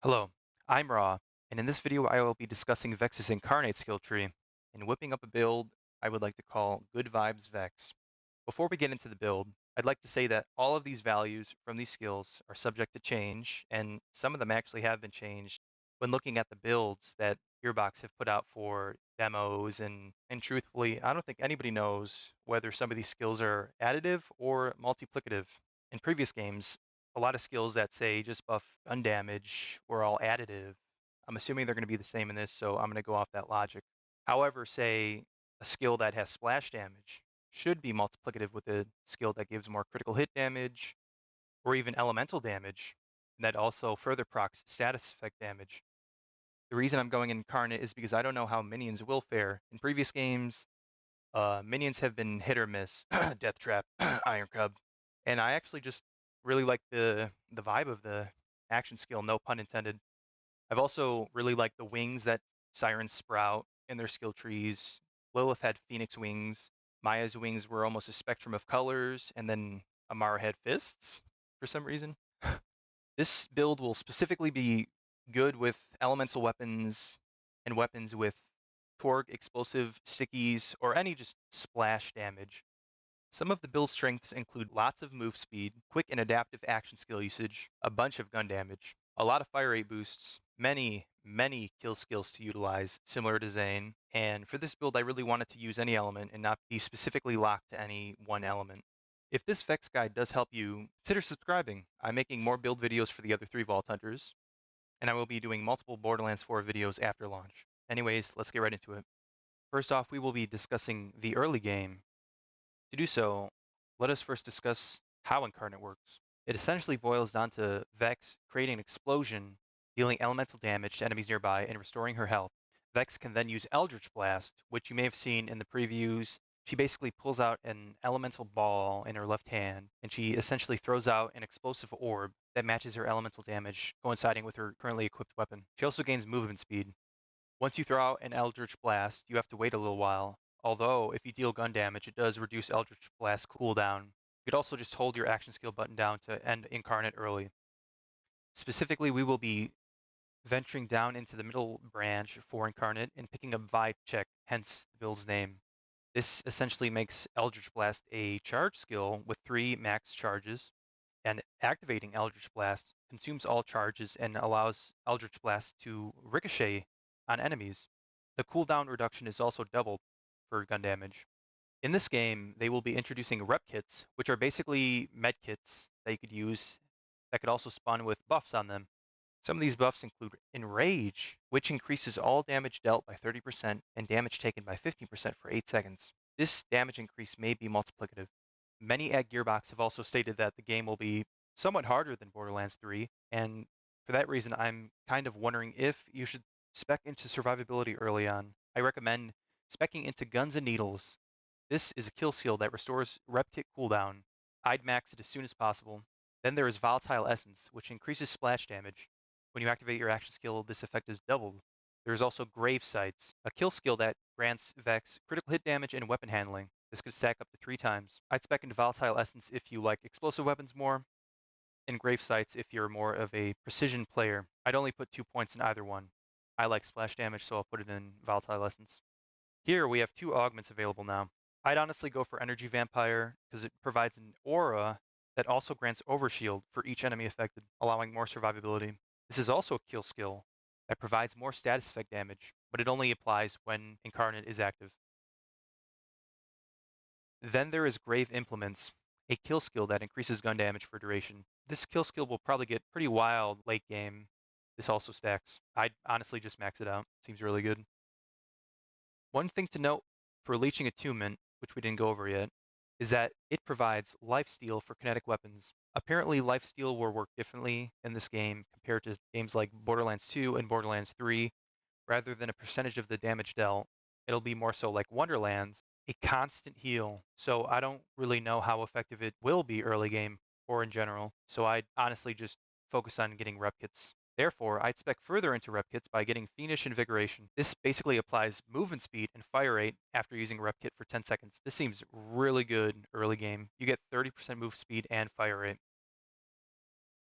Hello, I'm Raw, and in this video I will be discussing Vex's Incarnate skill tree and whipping up a build I would like to call Good Vibes Vex. Before we get into the build, I'd like to say that all of these values from these skills are subject to change, and some of them actually have been changed when looking at the builds that Gearbox have put out for demos, and truthfully, I don't think anybody knows whether some of these skills are additive or multiplicative. In previous games, a lot of skills that say just buff gun damage were all additive. I'm assuming they're going to be the same in this, so I'm going to go off that logic. However, say a skill that has splash damage should be multiplicative with a skill that gives more critical hit damage or even elemental damage, and that also further procs status effect damage. The reason I'm going incarnate is because I don't know how minions will fare. In previous games, minions have been hit or miss, Death Trap, Iron Cub, and I actually just really like the vibe of the action skill, no pun intended. I've also really liked the wings that sirens sprout in their skill trees. Lilith had phoenix wings. Maya's wings were almost a spectrum of colors, and then Amara had fists for some reason. This build will specifically be good with elemental weapons and weapons with torque, explosive, stickies, or any just splash damage. Some of the build strengths include lots of move speed, quick and adaptive action skill usage, a bunch of gun damage, a lot of fire rate boosts, many kill skills to utilize, similar to Zane. And for this build, I really wanted to use any element and not be specifically locked to any one element. If this Vex guide does help you, consider subscribing. I'm making more build videos for the other 3 Vault Hunters, and I will be doing multiple Borderlands 4 videos after launch. Anyways, let's get right into it. First off, we will be discussing the early game. To do so, let us first discuss how Incarnate works. It essentially boils down to Vex creating an explosion, dealing elemental damage to enemies nearby, and restoring her health. Vex can then use Eldritch Blast, which you may have seen in the previews. She basically pulls out an elemental ball in her left hand, and she essentially throws out an explosive orb that matches her elemental damage, coinciding with her currently equipped weapon. She also gains movement speed. Once you throw out an Eldritch Blast, you have to wait a little while. Although, if you deal gun damage, it does reduce Eldritch Blast cooldown. You could also just hold your action skill button down to end Incarnate early. Specifically, we will be venturing down into the middle branch for Incarnate and picking up Vibe Check, hence the build's name. This essentially makes Eldritch Blast a charge skill with 3 max charges, and activating Eldritch Blast consumes all charges and allows Eldritch Blast to ricochet on enemies. The cooldown reduction is also doubled for gun damage. In this game, they will be introducing rep kits, which are basically med kits that you could use that could also spawn with buffs on them. Some of these buffs include Enrage, which increases all damage dealt by 30% and damage taken by 15% for 8 seconds. This damage increase may be multiplicative. Many at Gearbox have also stated that the game will be somewhat harder than Borderlands 3, and for that reason, I'm kind of wondering if you should spec into survivability early on. I recommend speccing into Guns and Needles. This is a kill skill that restores rep kit cooldown. I'd max it as soon as possible. Then there is Volatile Essence, which increases splash damage. When you activate your action skill, this effect is doubled. There is also Grave Sights, a kill skill that grants Vex critical hit damage and weapon handling. This could stack up to 3 times. I'd spec into Volatile Essence if you like explosive weapons more, and Grave Sights if you're more of a precision player. I'd only put 2 points in either one. I like splash damage, so I'll put it in Volatile Essence. Here we have 2 augments available now. I'd honestly go for Energy Vampire because it provides an aura that also grants Overshield for each enemy affected, allowing more survivability. This is also a kill skill that provides more status effect damage, but it only applies when Incarnate is active. Then there is Grave Implements, a kill skill that increases gun damage for duration. This kill skill will probably get pretty wild late game. This also stacks. I'd honestly just max it out. Seems really good. One thing to note for Leeching Attunement, which we didn't go over yet, is that it provides lifesteal for kinetic weapons. Apparently, lifesteal will work differently in this game compared to games like Borderlands 2 and Borderlands 3. Rather than a percentage of the damage dealt, it'll be more so like Wonderlands, a constant heal. So I don't really know how effective it will be early game or in general. So I'd honestly just focus on getting rep kits. Therefore, I'd spec further into rep kits by getting Fiendish Invigoration. This basically applies movement speed and fire rate after using rep kit for 10 seconds. This seems really good early game. You get 30% move speed and fire rate.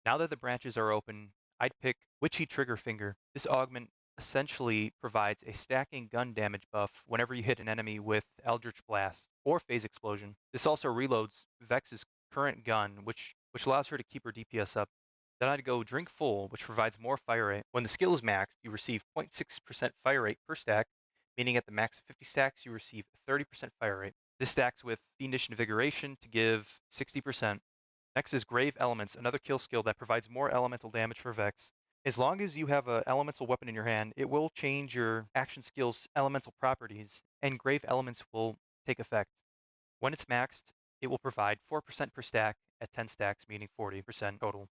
Now that the branches are open, I'd pick Witchy Trigger Finger. This augment essentially provides a stacking gun damage buff whenever you hit an enemy with Eldritch Blast or Phase Explosion. This also reloads Vex's current gun, which allows her to keep her DPS up. Then I'd go Drink Full, which provides more fire rate. When the skill is maxed, you receive 0.6% fire rate per stack, meaning at the max of 50 stacks, you receive 30% fire rate. This stacks with Fiendish Invigoration to give 60%. Next is Grave Elements, another kill skill that provides more elemental damage for Vex. As long as you have an elemental weapon in your hand, it will change your action skill's elemental properties, and Grave Elements will take effect. When it's maxed, it will provide 4% per stack at 10 stacks, meaning 40% total.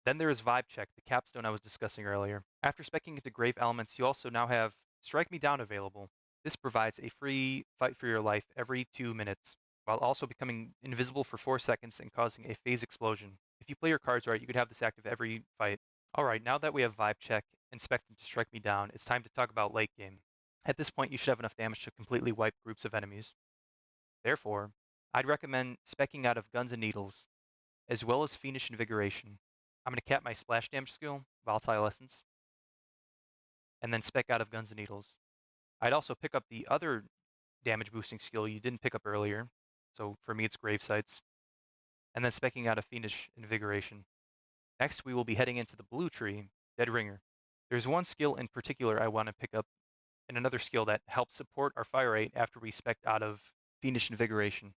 Then there is Vibe Check, the capstone I was discussing earlier. After speccing into Grave Elements, you also now have Strike Me Down available. This provides a free fight for your life every 2 minutes, while also becoming invisible for 4 seconds and causing a phase explosion. If you play your cards right, you could have this active every fight. Alright, now that we have Vibe Check and Spec to Strike Me Down, it's time to talk about late game. At this point, you should have enough damage to completely wipe groups of enemies. Therefore, I'd recommend speccing out of Guns and Needles, as well as Fiendish Invigoration. I'm going to cap my splash damage skill, Volatile Essence, and then spec out of Guns and Needles. I'd also pick up the other damage boosting skill you didn't pick up earlier. So for me, it's Grave Sights. And then specking out of Fiendish Invigoration. Next, we will be heading into the blue tree, Dead Ringer. There's one skill in particular I want to pick up, and another skill that helps support our fire rate after we spec out of Fiendish Invigoration.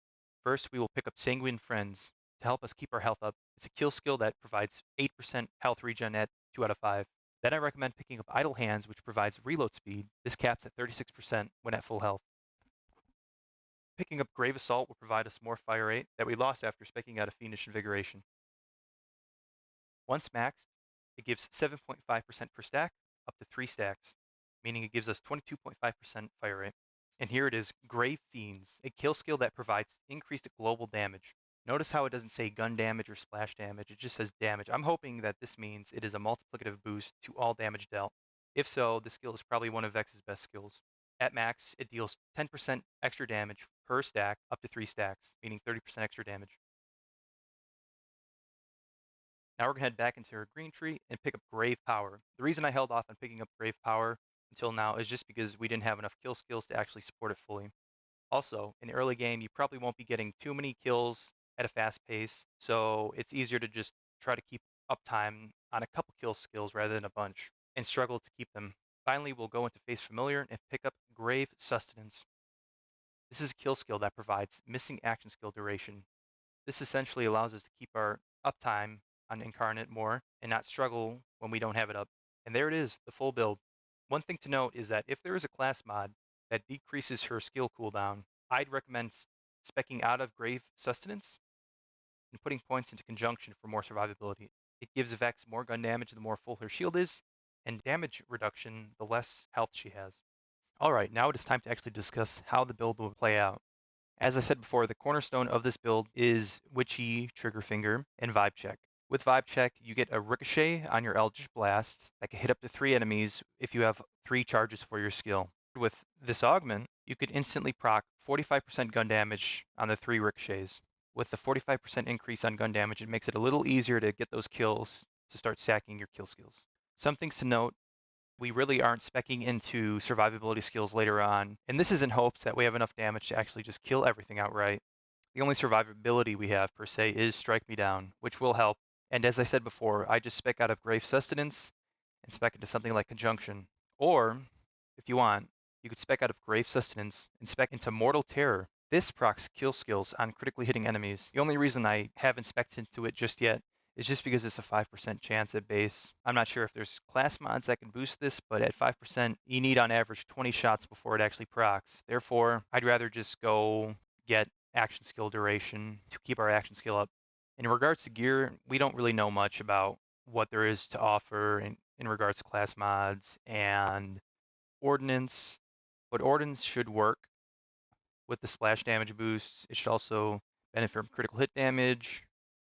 First, we will pick up Sanguine Friends to help us keep our health up. It's a kill skill that provides 8% health regen at 2 out of 5. Then I recommend picking up Idle Hands, which provides reload speed. This caps at 36% when at full health. Picking up Grave Assault will provide us more fire rate that we lost after specking out of Fiendish Invigoration. Once maxed, it gives 7.5% per stack, up to 3 stacks, meaning it gives us 22.5% fire rate. And here it is, Grave Fiends, a kill skill that provides increased global damage. Notice how it doesn't say gun damage or splash damage, it just says damage. I'm hoping that this means it is a multiplicative boost to all damage dealt. If so, the skill is probably one of Vex's best skills. At max, it deals 10% extra damage per stack up to 3 stacks, meaning 30% extra damage. Now we're going to head back into our green tree and pick up Grave Power. The reason I held off on picking up Grave Power until now is just because we didn't have enough kill skills to actually support it fully. Also, in early game, you probably won't be getting too many kills at a fast pace, so it's easier to just try to keep uptime on a couple kill skills rather than a bunch, and struggle to keep them. Finally, we'll go into Face Familiar and pick up Grave Sustenance. This is a kill skill that provides missing action skill duration. This essentially allows us to keep our uptime on Incarnate more and not struggle when we don't have it up. And there it is, the full build. One thing to note is that if there is a class mod that decreases her skill cooldown, I'd recommend speccing out of Grave Sustenance and putting points into Conjunction for more survivability. It gives Vex more gun damage the more full her shield is, and damage reduction the less health she has. Alright, now it is time to actually discuss how the build will play out. As I said before, the cornerstone of this build is Witchy, Trigger Finger, and Vibe Check. With Vibe Check, you get a Ricochet on your Eldritch Blast that can hit up to 3 enemies if you have 3 charges for your skill. With this augment, you could instantly proc 45% gun damage on the 3 Ricochets. With the 45% increase on gun damage, it makes it a little easier to get those kills to start stacking your kill skills. Some things to note, we really aren't speccing into survivability skills later on, and this is in hopes that we have enough damage to actually just kill everything outright. The only survivability we have per se is Strike Me Down, which will help. And as I said before, I just spec out of Grave Sustenance and spec into something like Conjunction. Or, if you want, you could spec out of Grave Sustenance and spec into Mortal Terror. This procs kill skills on critically hitting enemies. The only reason I haven't specced into it just yet is just because it's a 5% chance at base. I'm not sure if there's class mods that can boost this, but at 5%, you need on average 20 shots before it actually procs. Therefore, I'd rather just go get action skill duration to keep our action skill up. In regards to gear, we don't really know much about what there is to offer in regards to class mods and ordnance, but ordnance should work with the splash damage boosts. It should also benefit from critical hit damage.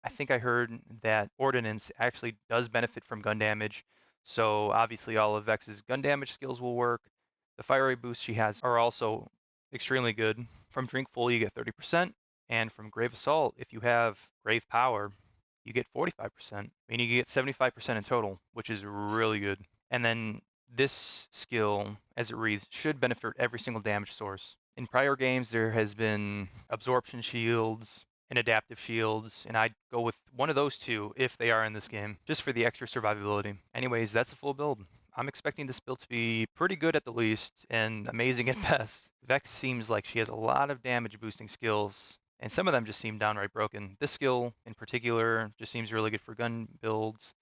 I think I heard that ordnance actually does benefit from gun damage, so obviously all of Vex's gun damage skills will work. The fire rate boosts she has are also extremely good. From Drink Full, you get 30%, and from Grave Assault, if you have Grave Power, you get 45%, meaning you get 75% in total, which is really good. And then this skill, as it reads, should benefit every single damage source. In prior games, there has been absorption shields and adaptive shields, and I'd go with one of those two if they are in this game, just for the extra survivability. Anyways, that's a full build. I'm expecting this build to be pretty good at the least and amazing at best. Vex seems like she has a lot of damage boosting skills, and some of them just seem downright broken. This skill in particular just seems really good for gun builds,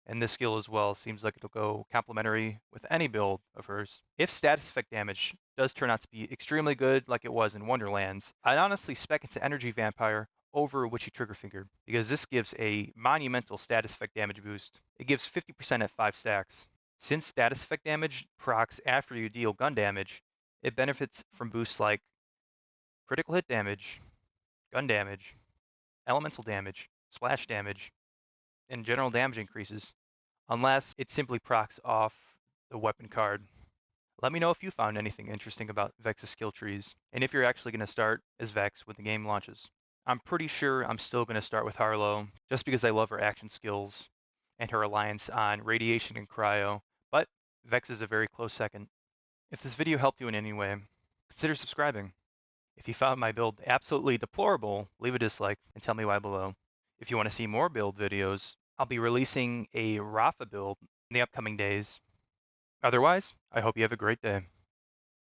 and this skill as well seems like it'll go complementary with any build of hers. If status effect damage does turn out to be extremely good like it was in Wonderlands, I'd honestly spec into Energy Vampire over Witchy Triggerfinger, because this gives a monumental status effect damage boost. It gives 50% at 5 stacks. Since status effect damage procs after you deal gun damage, it benefits from boosts like critical hit damage, gun damage, elemental damage, splash damage, and general damage increases, unless it simply procs off the weapon card. Let me know if you found anything interesting about Vex's skill trees, and if you're actually going to start as Vex when the game launches. I'm pretty sure I'm still going to start with Harlow, just because I love her action skills and her reliance on radiation and cryo, but Vex is a very close second. If this video helped you in any way, consider subscribing. If you found my build absolutely deplorable, leave a dislike and tell me why below. If you want to see more build videos, I'll be releasing a Rafa build in the upcoming days. Otherwise, I hope you have a great day.